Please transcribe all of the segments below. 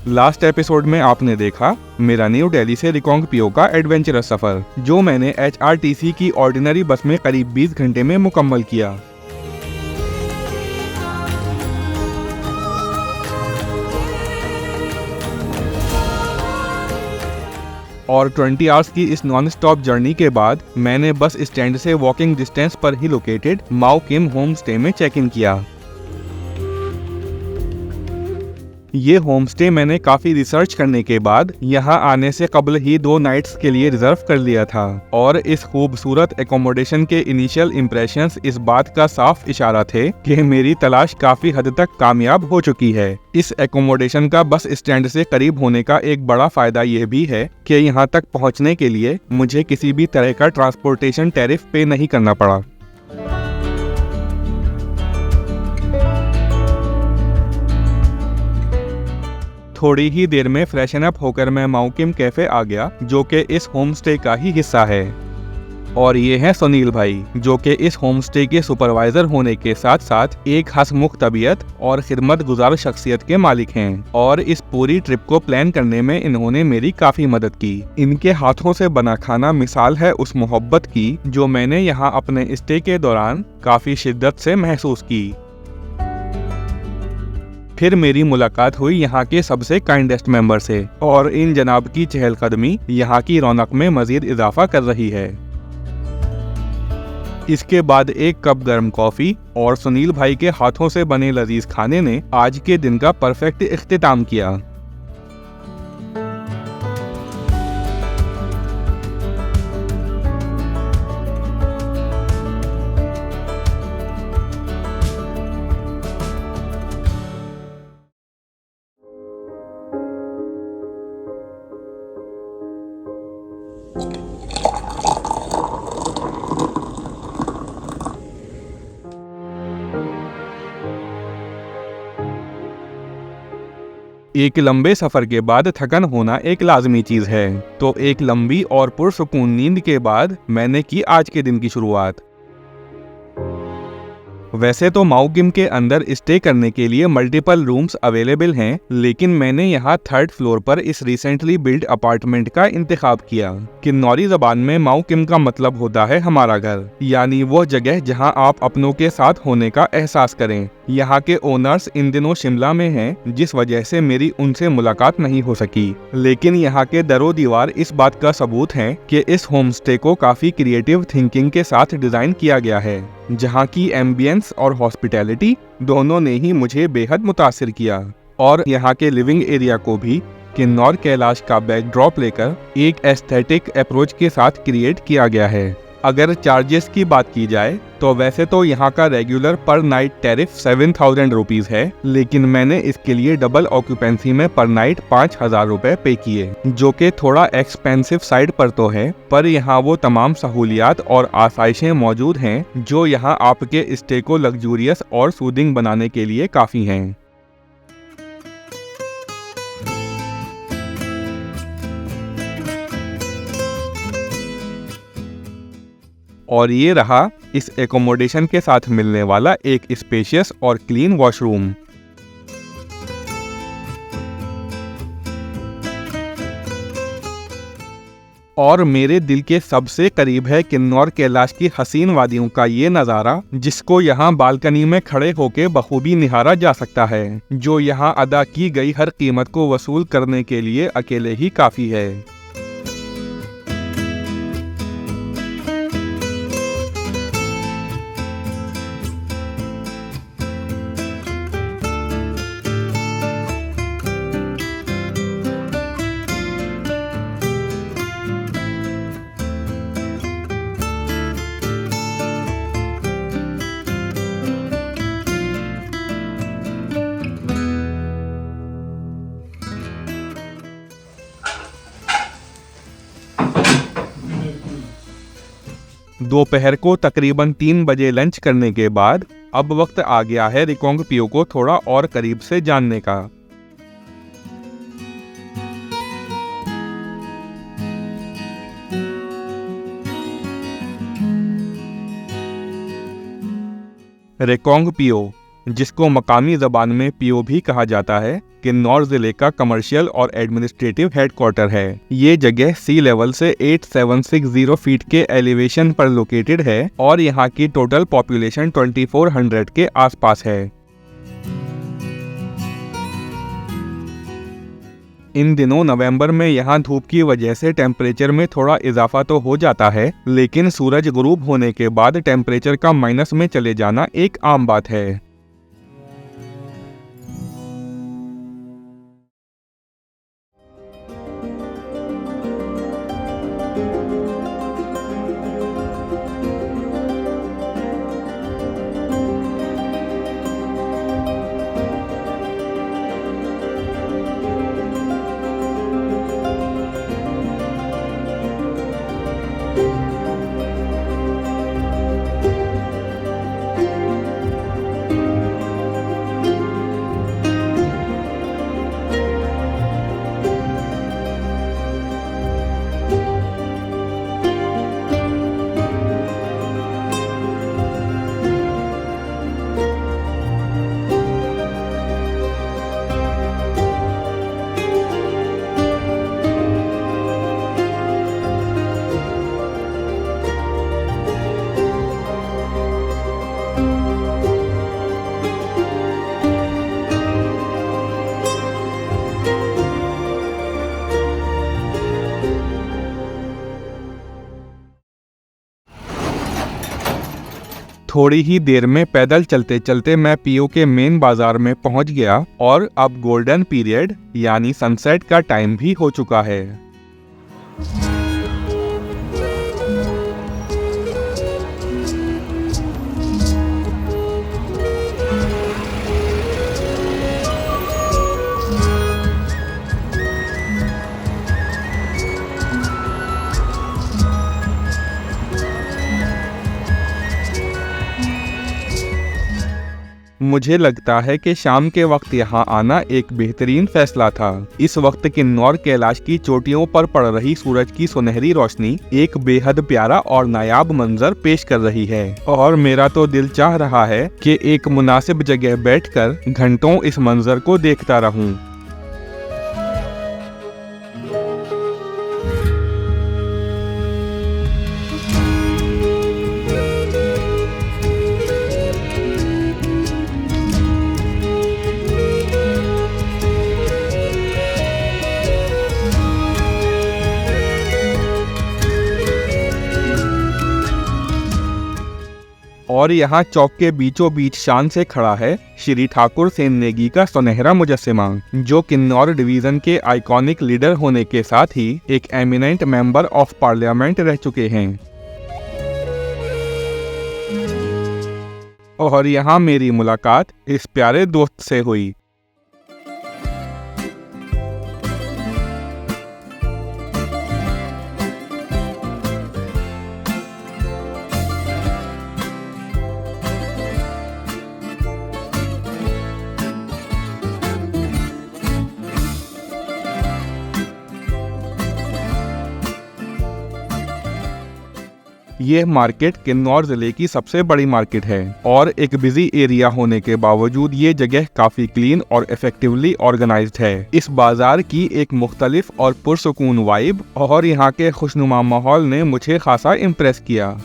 Last episode में आपने देखा मेरा न्यू दिल्ली से रिकोंग पियो का एडवेंचरस सफर, जो मैंने HRTC की ऑर्डिनरी बस में करीब 20 घंटे में मुकम्मल किया। और 20 आवर्स की इस नॉन स्टॉप जर्नी के बाद मैंने बस स्टैंड से वॉकिंग डिस्टेंस पर ही लोकेटेड माओ किम होम स्टे में चेक इन किया। ये होम स्टे मैंने काफी रिसर्च करने के बाद यहाँ आने से कबल ही 2 नाइट्स के लिए रिजर्व कर लिया था, और इस खूबसूरत एकोमोडेशन के इनिशियल इम्प्रेशंस इस बात का साफ इशारा थे कि मेरी तलाश काफी हद तक कामयाब हो चुकी है। इस एकोमोडेशन का बस स्टैंड से करीब होने का एक बड़ा फायदा यह भी है कि यहाँ तक पहुँचने के लिए मुझे किसी भी तरह का ट्रांसपोर्टेशन टैरिफ पे नहीं करना पड़ा। थोड़ी ही देर में फ्रेशन अप होकर मैं माओ किम कैफे आ गया, जो कि इस होम स्टे का ही हिस्सा है। और ये हैं सुनील भाई, जो कि इस होम स्टे के सुपरवाइजर होने के साथ साथ एक हंसमुख तबीयत और खिदमत गुजार शख्सियत के मालिक हैं। और इस पूरी ट्रिप को प्लान करने में इन्होंने मेरी काफी मदद की। इनके हाथों से बना खाना मिसाल है उस मोहब्बत की जो मैंने यहाँ अपने स्टे के दौरान काफी शिद्दत से महसूस की। फिर मेरी मुलाकात हुई यहाँ के सबसे काइंडेस्ट मेंबर से, और इन जनाब की चहलकदमी यहाँ की रौनक में मजीद इजाफा कर रही है। इसके बाद एक कप गर्म कॉफी और सुनील भाई के हाथों से बने लजीज खाने ने आज के दिन का परफेक्ट इख्तिताम किया। एक लंबे सफर के बाद थकन होना एक लाजमी चीज है, तो एक लंबी और पुरसुकून नींद के बाद मैंने की आज के दिन की शुरुआत। वैसे तो माओ किम के अंदर स्टे करने के लिए मल्टीपल रूम्स अवेलेबल हैं, लेकिन मैंने यहाँ 3rd फ्लोर पर इस रिसेंटली बिल्ड अपार्टमेंट का इंतखाब किया। किन्नौरी जबान में माओ किम का मतलब होता है हमारा घर, यानी वो जगह जहाँ आप अपनों के साथ होने का एहसास करें। यहाँ के ओनर्स इन दिनों शिमला में हैं, जिस वजह से मेरी उनसे मुलाकात नहीं हो सकी, लेकिन यहाँ के दरो दीवार इस बात का सबूत हैं कि इस होम स्टे को काफी क्रिएटिव थिंकिंग के साथ डिजाइन किया गया है, जहाँ की एम्बियंस और हॉस्पिटैलिटी दोनों ने ही मुझे बेहद मुतासिर किया। और यहाँ के लिविंग एरिया को भी किन्नौर कैलाश का बैकड्रॉप लेकर एक एस्थेटिक अप्रोच के साथ क्रिएट किया गया है। अगर चार्जेस की बात की जाए तो वैसे तो यहाँ का रेगुलर पर नाइट टैरिफ 7000 रुपीज है, लेकिन मैंने इसके लिए डबल ऑक्यूपेंसी में पर नाइट 5000 रुपए पे किए, जो कि थोड़ा एक्सपेंसिव साइड पर तो है, पर यहाँ वो तमाम सहूलियात और आसाइशें मौजूद हैं जो यहाँ आपके स्टे को लग्जूरियस और सूदिंग बनाने के लिए काफ़ी हैं। और ये रहा इस एकोमोडेशन के साथ मिलने वाला एक स्पेशियस और क्लीन वॉशरूम। और मेरे दिल के सबसे करीब है किन्नौर कैलाश की हसीन वादियों का ये नज़ारा, जिसको यहाँ बालकनी में खड़े होके बखूबी निहारा जा सकता है, जो यहाँ अदा की गई हर कीमत को वसूल करने के लिए अकेले ही काफ़ी है। दोपहर को तकरीबन 3 बजे लंच करने के बाद अब वक्त आ गया है रिकोंग पियो को थोड़ा और करीब से जानने का। रिकोंग पियो जिसको मकामी जबान में पीओवी कहा जाता है, किन्नौर जिले का कमर्शियल और एडमिनिस्ट्रेटिव हेडक्वार्टर है। ये जगह सी लेवल से 8760 फीट के एलिवेशन पर लोकेटेड है और यहाँ की टोटल पॉपुलेशन 2400 के आसपास है। इन दिनों नवंबर में यहाँ धूप की वजह से टेम्परेचर में थोड़ा इजाफा तो हो जाता है, लेकिन सूरज गुरूब होने के बाद टेम्परेचर का माइनस में चले जाना एक आम बात है। थोड़ी ही देर में पैदल चलते चलते मैं पीओ के मेन बाजार में पहुंच गया और अब गोल्डन पीरियड यानी सनसेट का टाइम भी हो चुका है। मुझे लगता है कि शाम के वक्त यहाँ आना एक बेहतरीन फैसला था। इस वक्त किन्नौर कैलाश की चोटियों पर पड़ रही सूरज की सुनहरी रोशनी एक बेहद प्यारा और नायाब मंजर पेश कर रही है और मेरा तो दिल चाह रहा है कि एक मुनासिब जगह बैठकर घंटों इस मंजर को देखता रहूं। और यहाँ चौक के बीचों बीच शान से खड़ा है श्री ठाकुर सेन नेगी का सुनहरा मुजस्सिमा, जो किन्नौर डिवीजन के आइकॉनिक लीडर होने के साथ ही एक एमिनेंट मेंबर ऑफ पार्लियामेंट रह चुके हैं। और यहाँ मेरी मुलाकात इस प्यारे दोस्त से हुई। ये मार्केट किन्नौर जिले की सबसे बड़ी मार्केट है और एक बिजी एरिया होने के बावजूद ये जगह काफी क्लीन और इफेक्टिवली ऑर्गेनाइज्ड है। इस बाजार की एक मुख्तलिफ और पुरसुकून वाइब और यहाँ के खुशनुमा माहौल ने मुझे खासा इम्प्रेस किया।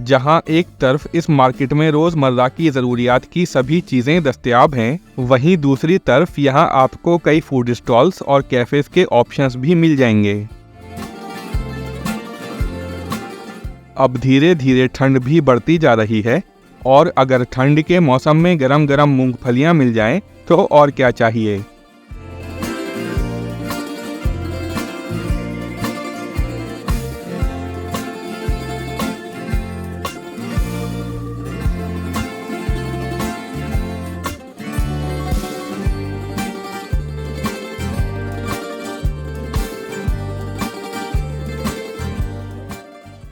जहां एक तरफ इस मार्केट में रोज़मर्रा की ज़रूरियात की सभी चीज़ें दस्तयाब हैं, वहीं दूसरी तरफ यहां आपको कई फूड स्टॉल्स और कैफ़ेज़ के ऑप्शंस भी मिल जाएंगे। अब धीरे धीरे ठंड भी बढ़ती जा रही है और अगर ठंड के मौसम में गरम गरम मूंगफलियां मिल जाएं तो और क्या चाहिए।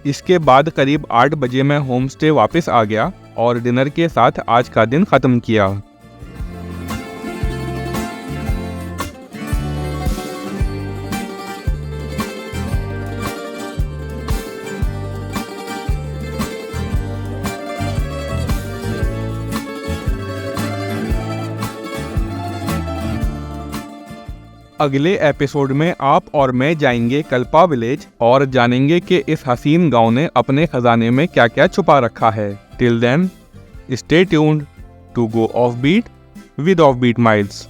इसके बाद करीब 8 बजे मैं होम स्टे वापस आ गया और डिनर के साथ आज का दिन ख़त्म किया। अगले एपिसोड में आप और मैं जाएंगे कल्पा विलेज और जानेंगे कि इस हसीन गांव ने अपने खजाने में क्या क्या छुपा रखा है। Till then, stay tuned to go off beat with off beat miles.